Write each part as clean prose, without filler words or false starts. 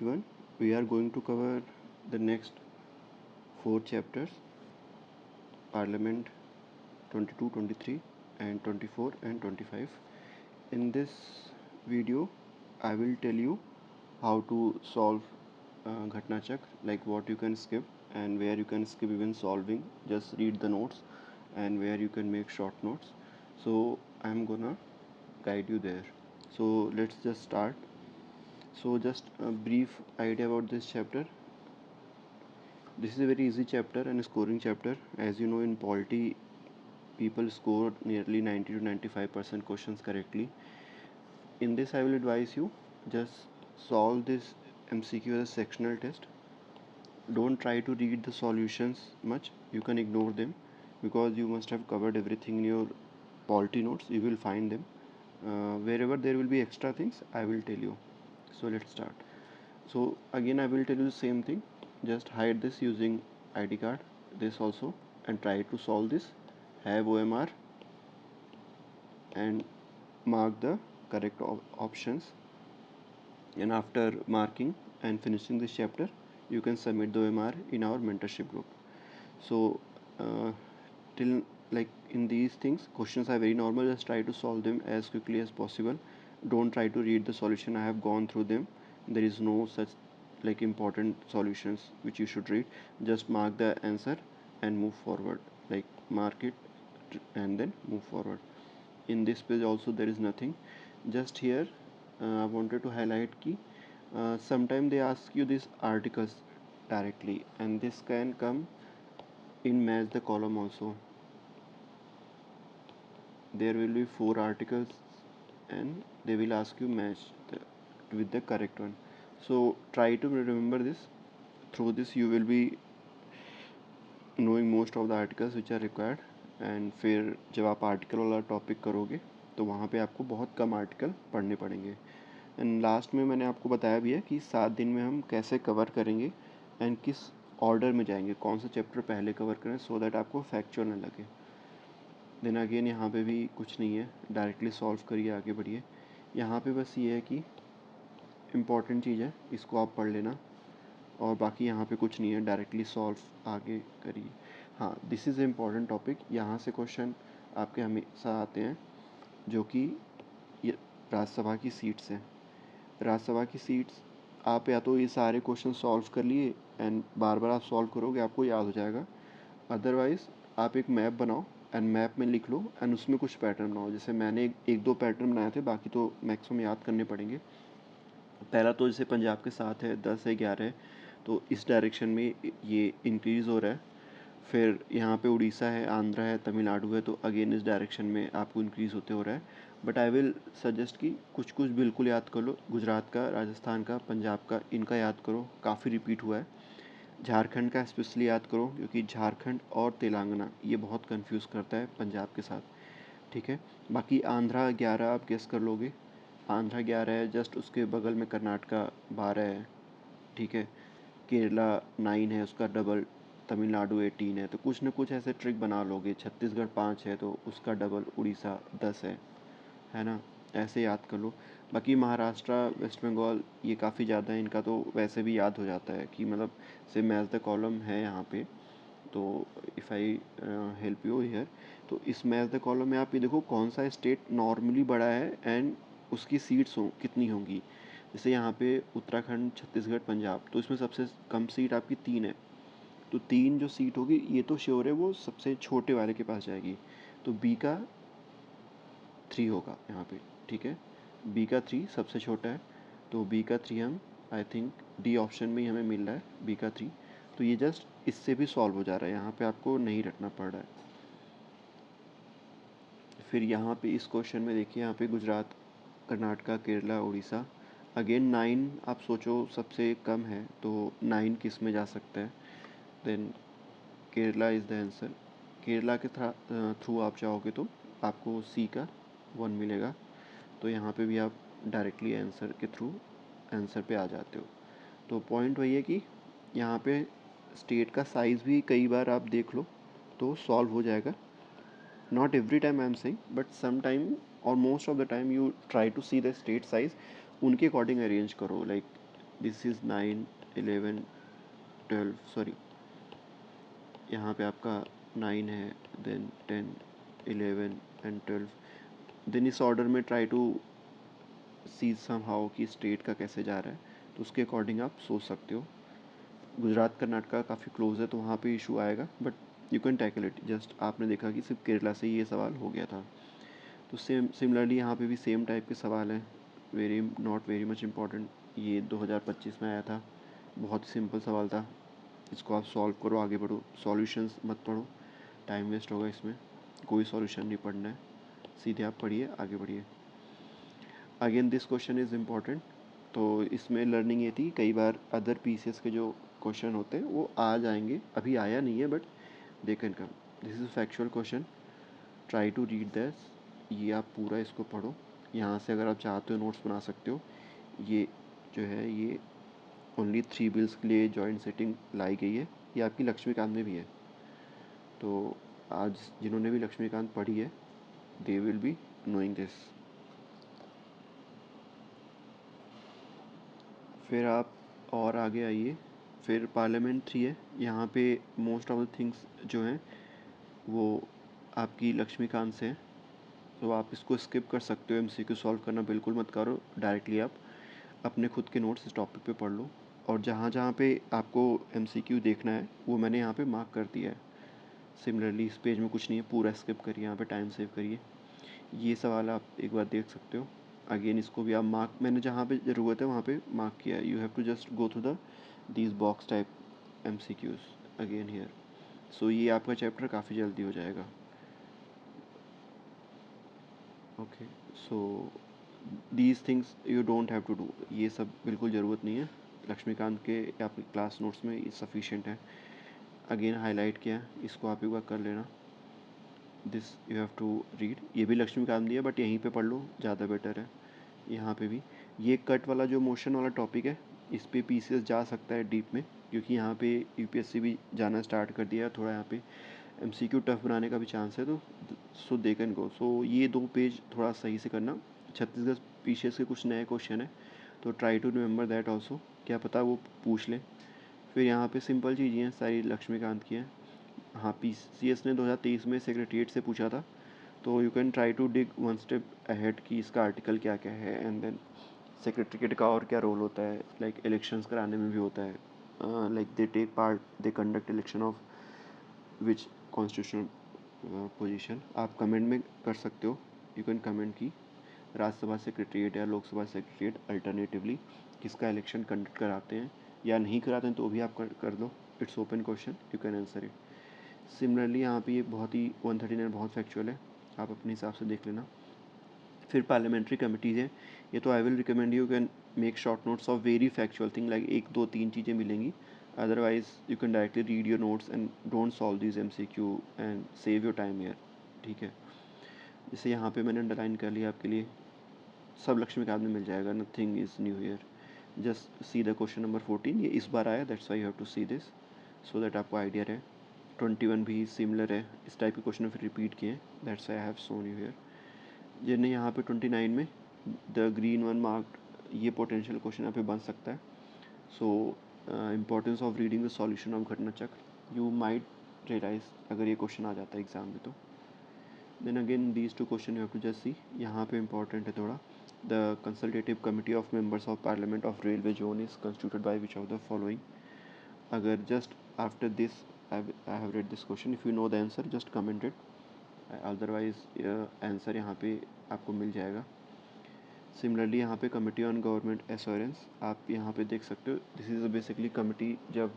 everyone. We are going to cover the next four chapters: Parliament 22, 23, and 24 and 25. In this video, I will tell you how to solve Ghatna Chakra, like what you can skip and where you can skip even solving. Just read the notes and where you can make short notes. So I'm gonna guide you there. So let's just start. So just a brief idea about this chapter. This is a very easy chapter and a scoring chapter. As you know, in polity, people score nearly 90 to 95% questions correctly. In this, I will advise you just solve this MCQ as a sectional test. Don't try to read the solutions much. You can ignore them because you must have covered everything in your polity notes. You will find them. Wherever there will be extra things, I will tell you. So let's start. So again, I will tell you the same thing. Just hide this using ID card, this also, and try to solve this. Have OMR and mark the correct options. And after marking and finishing this chapter, you can submit the OMR in our mentorship group. So till like in these things, questions are very normal. Just try to solve them as quickly as possible. Don't try to read the solution. I have gone through them. There is no such like important solutions which you should read. Just mark the answer and move forward. Like mark it and then move forward. In this page also there is nothing. Just here I wanted to highlight key. Sometimes they ask you these articles directly, and this can come in match the column also. There will be four articles and they will ask you match with the correct one. So try to remember this. Through this you will be knowing most of the articles which are required. And फिर जब आप article वाला topic करोगे तो वहाँ पे आपको बहुत कम आर्टिकल पढ़ने पड़ेंगे. एंड लास्ट में मैंने आपको बताया भी है कि 7 दिन में हम कैसे कवर करेंगे एंड किस ऑर्डर में जाएंगे, कौन सा चैप्टर पहले कवर करें, सो दैट आपको फैक्चुअल न लगे. देन अगेन यहाँ पे भी कुछ नहीं है, डायरेक्टली सॉल्व करिए, आगे बढ़िए. यहाँ पे बस ये है कि इम्पॉर्टेंट चीज़ है, इसको आप पढ़ लेना, और बाकी यहाँ पे कुछ नहीं है, डायरेक्टली सॉल्व आगे करिए. हाँ, this is a important topic. यहाँ से क्वेश्चन आपके हमेशा आते हैं जो कि ये राज्यसभा की सीट्स हैं. राज्यसभा की सीट्स आप या तो ये सारे क्वेश्चन सॉल्व कर लिए एंड बार बार आप सॉल्व करोगे, आपको याद हो जाएगा. अदरवाइज़ आप एक मैप बनाओ एंड मैप में लिख लो एंड उसमें कुछ पैटर्न बनाओ. जैसे मैंने एक दो पैटर्न बनाए थे, बाकी तो मैक्सिमम याद करने पड़ेंगे. पहला तो जैसे पंजाब के 7 है, 10 है, 11 है, तो इस डायरेक्शन में ये इंक्रीज़ हो रहा है. फिर यहाँ पे उड़ीसा है, आंध्रा है, तमिलनाडु है, तो अगेन इस डायरेक्शन में आपको इंक्रीज़ होते हो रहा है. बट आई विल सजेस्ट कि कुछ कुछ बिल्कुल याद कर लो. गुजरात का, राजस्थान का, पंजाब का, इनका याद करो, काफ़ी रिपीट हुआ है. झारखंड का स्पेशली याद करो क्योंकि झारखंड और तेलंगाना ये बहुत कंफ्यूज करता है पंजाब के साथ. ठीक है. बाकी आंध्रा 11 आप गेस कर लोगे. आंध्रा 11 है, जस्ट उसके बगल में कर्नाटका 12 है. ठीक है. केरला 9 है, उसका डबल तमिलनाडु 18 है. तो कुछ ना कुछ ऐसे ट्रिक बना लोगे. छत्तीसगढ़ 5 है तो उसका डबल उड़ीसा 10 है ना. ऐसे याद कर लो. बाकी महाराष्ट्र, वेस्ट बंगाल ये काफ़ी ज़्यादा है, इनका तो वैसे भी याद हो जाता है कि मतलब से मैच द कॉलम है यहाँ पे. तो if I help you here, तो इस मैच द कॉलम में आप ये देखो कौन सा स्टेट नॉर्मली बड़ा है एंड उसकी सीट्स कितनी होंगी. जैसे यहाँ पे उत्तराखंड, छत्तीसगढ़, पंजाब, तो इसमें सबसे कम सीट आपकी 3 है. तो 3 जो सीट होगी ये तो श्योर है वो सबसे छोटे वाले के पास जाएगी. तो बी का 3 होगा यहाँ पे. ठीक है. बी का 3 सबसे छोटा है, तो बी का 3 हम आई थिंक डी ऑप्शन में ही हमें मिल रहा है, बी का 3. तो ये जस्ट इससे भी सॉल्व हो जा रहा है, यहाँ पे आपको नहीं रखना पड़ रहा है. फिर यहाँ पे इस क्वेश्चन में देखिए, यहाँ पे गुजरात, कर्नाटका, केरला, उड़ीसा. अगेन 9 आप सोचो सबसे कम है, तो 9 किस में जा सकता है. Then Kerala is the answer. Kerala के थ्रू आप जाओगे तो आपको सी का 1 मिलेगा. तो यहाँ पे भी आप डायरेक्टली आंसर के थ्रू आंसर पे आ जाते हो. तो पॉइंट वही है कि यहाँ पे स्टेट का साइज़ भी कई बार आप देख लो तो सॉल्व हो जाएगा. Not every time I am saying, but some time और most of the time you try to see the state size, उनके अकॉर्डिंग अरेंज करो. लाइक दिस इज़ 9, 11, 12, सॉरी यहाँ पे आपका 9 है, देन 10, 11 एंड 12। देन इस ऑर्डर में try to see somehow कि स्टेट का कैसे जा रहा है, तो उसके अकॉर्डिंग आप सोच सकते हो। गुजरात कर्नाटका काफ़ी क्लोज है तो वहाँ पे इशू आएगा, but you can tackle it. Just आपने देखा कि सिर्फ केरला से ये सवाल हो गया था, तो सेम सिमिलरली यहाँ पे भी सेम टाइप के सवाल हैं, very not very much important. ये 2025 में आया था, बहुत ही सिंपल सवाल था। इसको आप सॉल्व करो, आगे बढ़ो, सॉल्यूशंस मत पढ़ो, टाइम वेस्ट होगा इसमें। कोई सॉल्यूशन नहीं पढ़ना है, सीधे आप पढ़िए, आगे बढ़िए। Again this question is important. तो इसमें लर्निंग ये थी, कई बार अदर पीसीएस के जो क्वेश्चन होते हैं वो आ जाएंगे, अभी आया नहीं है but they can come. This is factual question, try to read this. ये आप पूरा इसको पढ़ो, यहाँ से अगर आप चाहते हो नोट्स बना सकते हो। ये जो है ये ओनली 3 बिल्स के लिए जॉइंट सेटिंग लाई गई है, ये आपकी लक्ष्मीकांत में भी है। तो आज जिन्होंने भी लक्ष्मीकांत पढ़ी है, they will be knowing this. फिर आप और आगे आइए, फिर पार्लियामेंट्री है। यहाँ पे मोस्ट ऑफ द थिंग्स जो हैं वो आपकी लक्ष्मीकांत से हैं, तो आप इसको स्किप कर सकते हो। एमसीक्यू सॉल्व करना बिल्कुल मत करो, डायरेक्टली आप अपने खुद के नोट्स इस टॉपिक पे पढ़ लो। और जहाँ जहाँ पे आपको एमसीक्यू देखना है वो मैंने यहाँ पे मार्क कर दिया है। सिमिलरली इस पेज में कुछ नहीं है, पूरा स्किप करिए, यहाँ पे टाइम सेव करिए। ये सवाल आप एक बार देख सकते हो। अगेन इसको भी आप मार्क, मैंने जहाँ पे ज़रूरत है वहाँ पे मार्क किया है। You have to just go through the these box type MCQs again here. So ये आपका चैप्टर काफ़ी जल्दी हो जाएगा। Okay, so these things you don't have to do, ये सब बिल्कुल ज़रूरत नहीं है। लक्ष्मीकांत के आपके क्लास नोट्स में ये सफिशेंट है। अगेन हाईलाइट किया है, इसको आप एक बार कर लेना। This you have to read, ये भी लक्ष्मीकांत दिया बट यहीं पे पढ़ लो, ज़्यादा बेटर है। यहाँ पे भी ये कट वाला जो मोशन वाला टॉपिक है, इस पे पीसीएस जा सकता है डीप में, क्योंकि यहाँ पे यूपीएससी भी जाना स्टार्ट कर दिया है। थोड़ा यहाँ पे एमसीक्यू टफ बनाने का भी चांस है, तो सो दे कैन गो। सो ये 2 पेज थोड़ा सही से करना। छत्तीसगढ़ पीसीएस के कुछ नए क्वेश्चन है, तो try to remember that also, क्या पता वो पूछ लें। फिर यहाँ पे सिंपल चीज़ें हैं, सारी लक्ष्मीकांत की हैं। हाँ, पीसीएस ने 2023 में सेक्रेटरीट से पूछा था, तो you can try to dig one step ahead कि इसका आर्टिकल क्या क्या है, एंड देन सेक्रेटरीट का और क्या रोल होता है। लाइक इलेक्शंस कराने में भी होता है, like they take part, they conduct election of which constitutional position. आप कमेंट में कर सकते हो, यू कैन कमेंट की राज्यसभा सेक्रेटरीट या लोकसभा सेक्रेटरीट अल्टरनेटिवली किसका इलेक्शन कंडक्ट कराते हैं या नहीं कराते हैं, तो भी आप कर दो। It's open question, you can answer it. Similarly यहाँ पे ये बहुत ही 139 बहुत फैक्चुअल है, आप अपने हिसाब से देख लेना। फिर पार्लियामेंट्री कमिटीज़ हैं, ये तो I will recommend you can make short notes of very factual thing, like 1 2 3 चीज़ें मिलेंगी। Otherwise you can directly read your notes and don't solve this MCQ and save your time year, ठीक है। जैसे यहाँ पे मैंने अंडरलाइन कर लिया आपके लिए, सब लक्ष्मीकांत में मिल जाएगा, nothing is new here. Just see the question number 14, ये इस बार आया, that's why you have to see this, so that आपको आइडिया रहे। 21 भी सिमिलर है, इस टाइप के क्वेश्चन फिर रिपीट किए, that's why I have shown you here. जिन्हें यहाँ पे 29 में द ग्रीन वन मार्क्ड, ये पोटेंशियल क्वेश्चन यहाँ पे बन सकता है। So importance of reading the solution of Ghatna Chakra, you might realise अगर ये क्वेश्चन आ जाता है एग्जाम में तो। Then again these 2 question you have to just see, यहाँ पे इंपॉर्टेंट है थोड़ा। The consultative committee of members of parliament of railway zone is constituted by which of the following. अगर just after this I have read this question, if you know the answer just comment it, otherwise answer यहाँ पे आपको मिल जाएगा। Similarly यहाँ पे committee on government assurance, आप यहाँ पे देख सकते हो, दिस इज़ बेसिकली कमिटी जब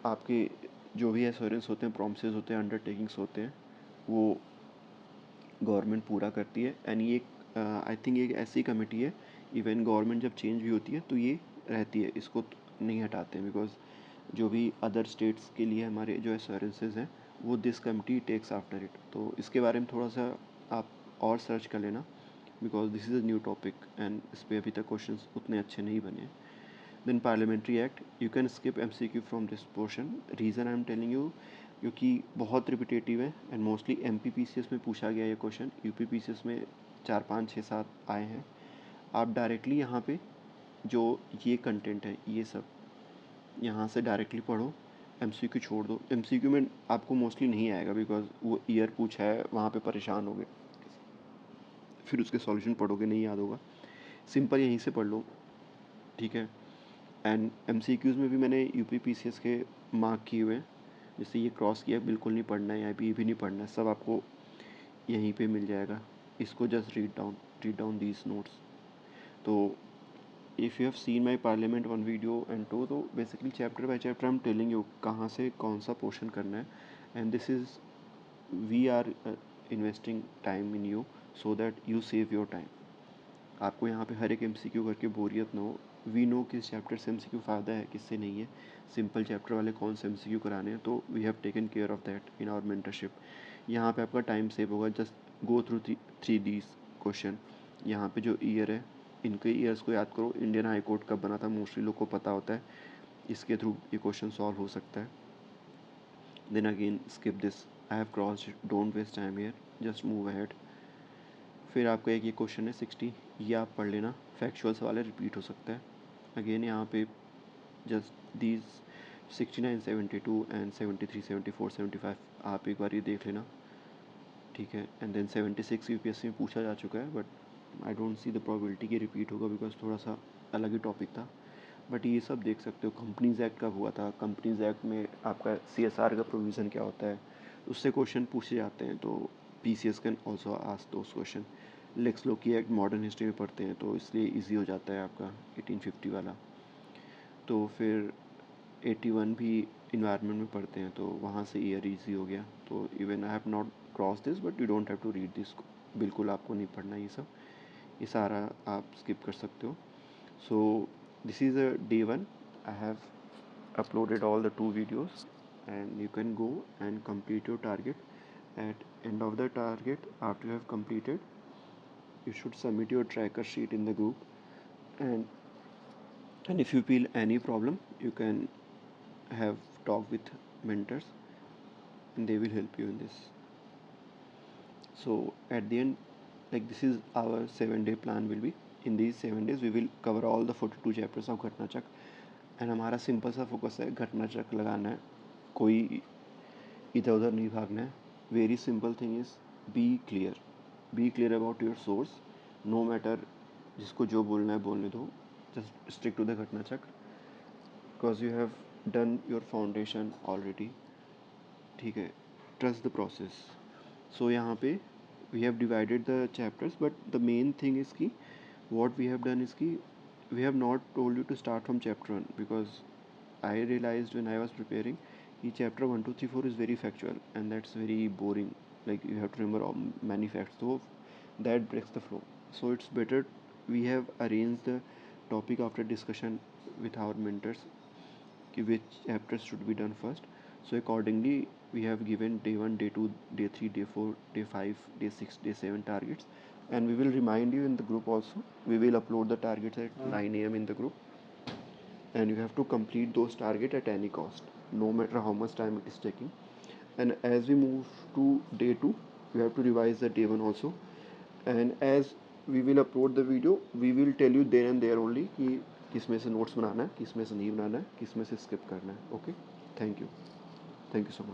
आपके जो भी एश्योरेंस होते हैं, प्रॉमिसेस होते हैं, अंडरटेकिंग्स होते हैं, वो गवर्नमेंट पूरा करती है। एंड ये आई थिंक एक ऐसी कमेटी है, इवन गवर्नमेंट जब चेंज भी होती है तो ये रहती है, इसको नहीं हटाते हैं, बिकॉज जो भी अदर स्टेट्स के लिए हमारे जो एश्योरेंसेज हैं वो this committee takes after it. तो इसके बारे में थोड़ा सा आप और सर्च कर लेना, because this is a new topic and इस पर अभी तक क्वेश्चन उतने अच्छे नहीं बने। Then parliamentary act, you can skip MCQ from this portion. Reason I am telling you, क्योंकि बहुत रिपीटेटिव है एंड मोस्टली MPPCS में पूछा गया ये क्वेश्चन, UPPCS में 4 5 6 7 आए हैं। आप डायरेक्टली यहाँ पे जो ये कंटेंट है ये सब यहाँ से डायरेक्टली पढ़ो, एमसीक्यू छोड़ दो। एमसीक्यू में आपको मोस्टली नहीं आएगा बिकॉज वो ईयर पूछा है, वहाँ पे परेशान हो गए, फिर उसके सॉल्यूशन पढ़ोगे नहीं याद होगा। सिंपल यहीं से पढ़ लो, ठीक है। एंड एमसीक्यूज़ में भी मैंने यूपी पीसीएस के मार्क किए हुए हैं, जैसे ये क्रॉस किया बिल्कुल नहीं पढ़ना है, या भी नहीं पढ़ना है, सब आपको यहीं पे मिल जाएगा। इसको just read down these notes. तो if you have seen my parliament 1 video and 2, तो basically chapter by chapter I am telling you कहाँ से कौन सा पोर्शन करना है। And this is we are investing time in you so that you save your time. आपको यहाँ पे हर एक एमसीक्यू करके बोरियत ना हो। वी नो किस चैप्टर से एमसीक्यू फ़ायदा है, किससे नहीं है, सिंपल चैप्टर वाले कौन से एमसीक्यू कराने हैं, तो we have taken care of that in our mentorship. यहाँ पे आपका टाइम सेव होगा, just go through three these question. यहाँ पे जो ईयर है, इनके ईयर्स को याद करो, इंडियन हाई कोर्ट कब बना था मोस्टली लोग को पता होता है, इसके थ्रू ये क्वेश्चन सॉल्व हो सकता है। Then again skip this, I have crossed, don't waste time here, just move ahead. फिर आपका एक ये क्वेश्चन है 60, ये आप पढ़ लेना, फैक्चुअल्स वाले रिपीट हो सकता है। अगेन यहाँ पे जस्ट दीज 69, 72 एंड 73, 74, 75 आप एक बार ये देख लेना, ठीक है। एंड देन 76 यूपीएससी में पूछा जा चुका है, but I don't see the probability कि रिपीट होगा बिकॉज थोड़ा सा अलग ही टॉपिक था। बट ये सब देख सकते हो। कंपनीज एक्ट कब हुआ था, कंपनीज एक्ट में आपका सीएसआर का प्रोविज़न क्या होता है, उससे क्वेश्चन पूछे जाते हैं, तो PCS can also ask those question. Lex loci act modern history में पढ़ते हैं तो इसलिए ईजी हो जाता है आपका 1850 वाला। तो फिर 81 भी इन्वायरमेंट में पढ़ते हैं तो वहाँ से ईयर ईजी हो गया। तो even I have not cross this but you don't have to read this, बिल्कुल आपको नहीं पढ़ना ये सब, ये सारा आप स्किप कर सकते हो। So this is a day 1. I have uploaded all the 2 videos and you can go and complete your target. At end of the target, after you have completed, you should submit your tracker sheet in the group. And if you feel any problem, you can have talk with mentors and they will help you in this. So at the end, like this is our 7-day plan will be. In these 7 days we will cover all the 42 chapters of Ghatnachakra. And हमारा simple सा focus है, घटनाचक्र लगाना है, कोई इधर उधर नहीं भागना है। Very simple thing is be clear about your source. No matter जिसको जो बोलना है बोलने दो, just stick to the Ghatnachakra because you have done your foundation already, ठीक है। Trust the process. सो यहाँ पे we have divided the chapters, but the main thing is की what we have done is ki we have not told you to start from chapter 1 because I realized when I was preparing कि chapter 1, 2, 3, 4 is very factual and that's very boring, like you have to remember many facts, so that breaks the flow. So it's better we have arranged the topic after discussion with our mentors कि which chapters should be done first. So accordingly we have given day 1, day 2, day 3, day 4, day 5, day 6, day 7 targets, and we will remind you in the group also. We will upload the targets at 9 a.m. in the group, and you have to complete those targets at any cost, no matter how much time it is taking. And as we move to day 2, you have to revise the day 1 also, and as we will upload the video, we will tell you there and there only कि किस में से notes बनाना है, किस में से नहीं बनाना है, किस में से स्किप करना है। Okay, thank you so much.